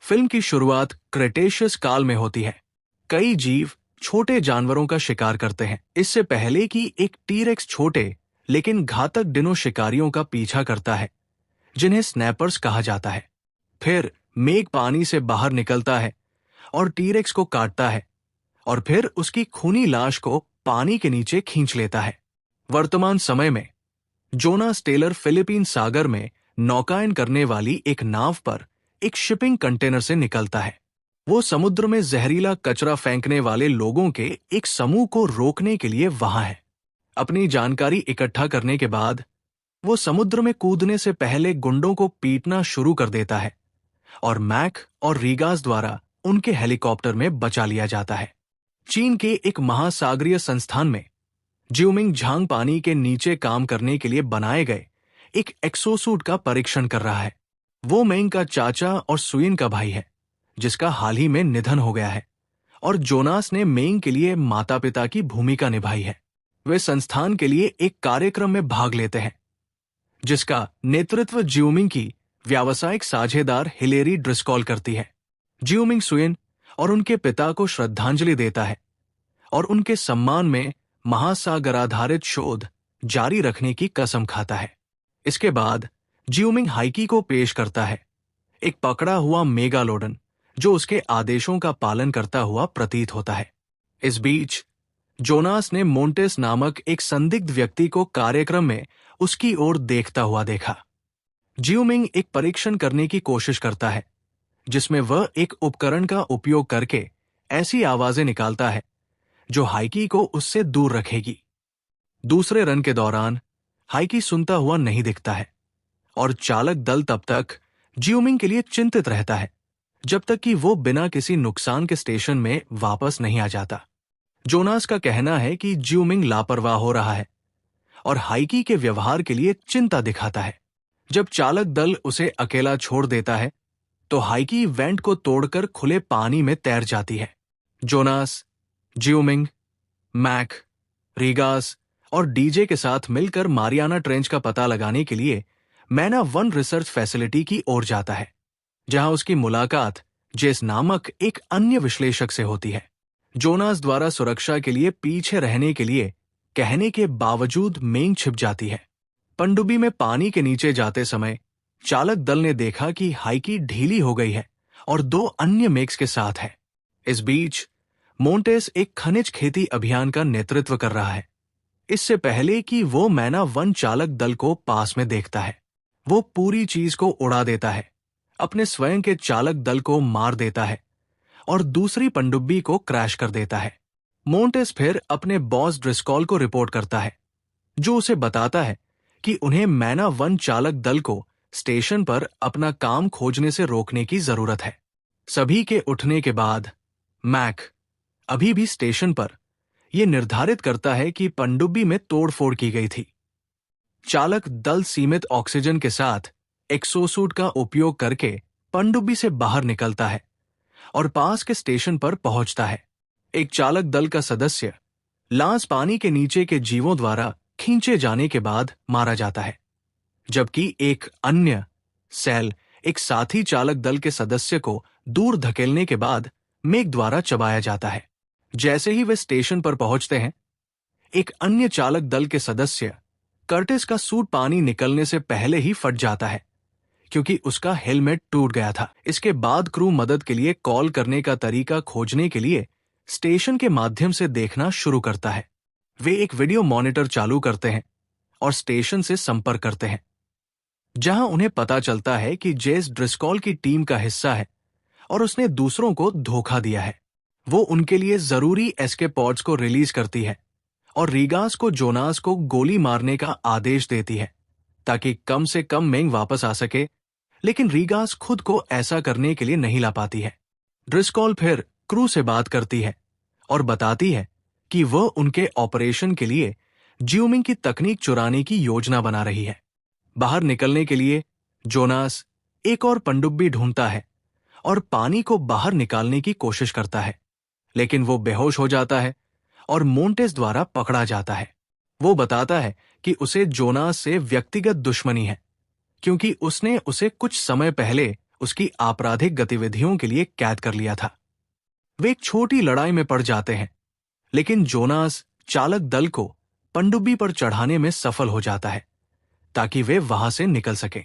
Film की शुरुआत Cretaceous काल में होती है। कई जीव छोटे जानवरों का शिकार करते हैं, इससे पहले कि एक टीरेक्स छोटे लेकिन घातक डिनो शिकारियों का पीछा करता है, जिन्हें स्नैपर्स कहा जाता है। फिर मेघ पानी से बाहर निकलता है और टीरेक्स को काटता है और फिर उसकी खूनी लाश को पानी के नीचे खींच लेता है। वर्तमान समय में जोनास टेलर फिलीपीन सागर में नौकायन करने वाली एक नाव पर एक शिपिंग कंटेनर से निकलता है। वो समुद्र में जहरीला कचरा फेंकने वाले लोगों के एक समूह को रोकने के लिए वहां है। अपनी जानकारी इकट्ठा करने के बाद वो समुद्र में कूदने से पहले गुंडों को पीटना शुरू कर देता है और मैक और रीगास द्वारा उनके हेलीकॉप्टर में बचा लिया जाता है। चीन के एक महासागरीय संस्थान में ज्यूमिंग झांग पानी के नीचे काम करने के लिए बनाए गए एक एक्सोसूट का परीक्षण कर रहा है। वो मेंग का चाचा और सुइन का भाई है, जिसका हाल ही में निधन हो गया है, और जोनास ने मेंग के लिए माता पिता की भूमिका निभाई है। वे संस्थान के लिए एक कार्यक्रम में भाग लेते हैं, जिसका नेतृत्व ज्यूमिंग की व्यावसायिक साझेदार हिलेरी ड्रिस्कॉल करती है। ज्यूमिंग सुइन और उनके पिता को श्रद्धांजलि देता है और उनके सम्मान में महासागराधारित शोध जारी रखने की कसम खाता है। इसके बाद ज्यूमिंग हाइकी को पेश करता है, एक पकड़ा हुआ मेगालोडन जो उसके आदेशों का पालन करता हुआ प्रतीत होता है। इस बीच जोनास ने मोंटेस नामक एक संदिग्ध व्यक्ति को कार्यक्रम में उसकी ओर देखता हुआ देखा। ज्यूमिंग एक परीक्षण करने की कोशिश करता है, जिसमें वह एक उपकरण का उपयोग करके ऐसी आवाजें निकालता है जो हाइकी को उससे दूर रखेगी। दूसरे रन के दौरान हाइकी सुनता हुआ नहीं दिखता है और चालक दल तब तक ज्यूमिंग के लिए चिंतित रहता है जब तक कि वो बिना किसी नुकसान के स्टेशन में वापस नहीं आ जाता। जोनास का कहना है कि ज्यूमिंग लापरवाह हो रहा है और हाइकी के व्यवहार के लिए चिंता दिखाता है। जब चालक दल उसे अकेला छोड़ देता है तो हाइकी वेंट को तोड़कर खुले पानी में तैर जाती है। जोनास, ज्यूमिंग, मैक, रीगास और डीजे के साथ मिलकर मारियाना ट्रेंच का पता लगाने के लिए मैना 1 रिसर्च फैसिलिटी की ओर जाता है, जहां उसकी मुलाकात जेस नामक एक अन्य विश्लेषक से होती है। जोनास द्वारा सुरक्षा के लिए पीछे रहने के लिए कहने के बावजूद मेंग छिप जाती है। पनडुब्बी में पानी के नीचे जाते समय चालक दल ने देखा कि हाइकी ढीली हो गई है और 2 अन्य मेक्स के साथ है। इस बीच मोंटेस एक खनिज खेती अभियान का नेतृत्व कर रहा है। इससे पहले कि वो मैना 1 चालक दल को पास में देखता है, वो पूरी चीज को उड़ा देता है, अपने स्वयं के चालक दल को मार देता है और दूसरी पनडुब्बी को क्रैश कर देता है। मोंटेस फिर अपने बॉस ड्रिस्कॉल को रिपोर्ट करता है, जो उसे बताता है कि उन्हें मैना 1 चालक दल को स्टेशन पर अपना काम खोजने से रोकने की जरूरत है। सभी के उठने के बाद मैक अभी भी स्टेशन पर यह निर्धारित करता है कि पनडुब्बी में तोड़फोड़ की गई थी। चालक दल सीमित ऑक्सीजन के साथ एक्सोसूट का उपयोग करके पनडुब्बी से बाहर निकलता है और पास के स्टेशन पर पहुंचता है। एक चालक दल का सदस्य लांस पानी के नीचे के जीवों द्वारा खींचे जाने के बाद मारा जाता है, जबकि एक अन्य सेल एक साथी चालक दल के सदस्य को दूर धकेलने के बाद मेघ द्वारा चबाया जाता है। जैसे ही वे स्टेशन पर पहुंचते हैं, एक अन्य चालक दल के सदस्य कर्टिस का सूट पानी निकलने से पहले ही फट जाता है, क्योंकि उसका हेलमेट टूट गया था। इसके बाद क्रू मदद के लिए कॉल करने का तरीका खोजने के लिए स्टेशन के माध्यम से देखना शुरू करता है। वे एक वीडियो मॉनिटर चालू करते हैं और स्टेशन से संपर्क करते हैं, जहां उन्हें पता चलता है कि जेस ड्रिस्कॉल की टीम का हिस्सा है और उसने दूसरों को धोखा दिया है। वो उनके लिए जरूरी एस्केप पॉड्स को रिलीज करती है और रीगास को जोनास को गोली मारने का आदेश देती है, ताकि कम से कम मेंग वापस आ सके, लेकिन रीगास खुद को ऐसा करने के लिए नहीं ला पाती है। ड्रिस्कॉल फिर क्रू से बात करती है और बताती है कि वह उनके ऑपरेशन के लिए ज्यूमिंग की तकनीक चुराने की योजना बना रही है। बाहर निकलने के लिए जोनास एक और पनडुब्बी ढूंढता है और पानी को बाहर निकालने की कोशिश करता है, लेकिन वो बेहोश हो जाता है और मोंटेस द्वारा पकड़ा जाता है। वो बताता है कि उसे जोनास से व्यक्तिगत दुश्मनी है, क्योंकि उसने उसे कुछ समय पहले उसकी आपराधिक गतिविधियों के लिए कैद कर लिया था। वे एक छोटी लड़ाई में पड़ जाते हैं, लेकिन जोनास चालक दल को पनडुब्बी पर चढ़ाने में सफल हो जाता है ताकि वे वहां से निकल सकें।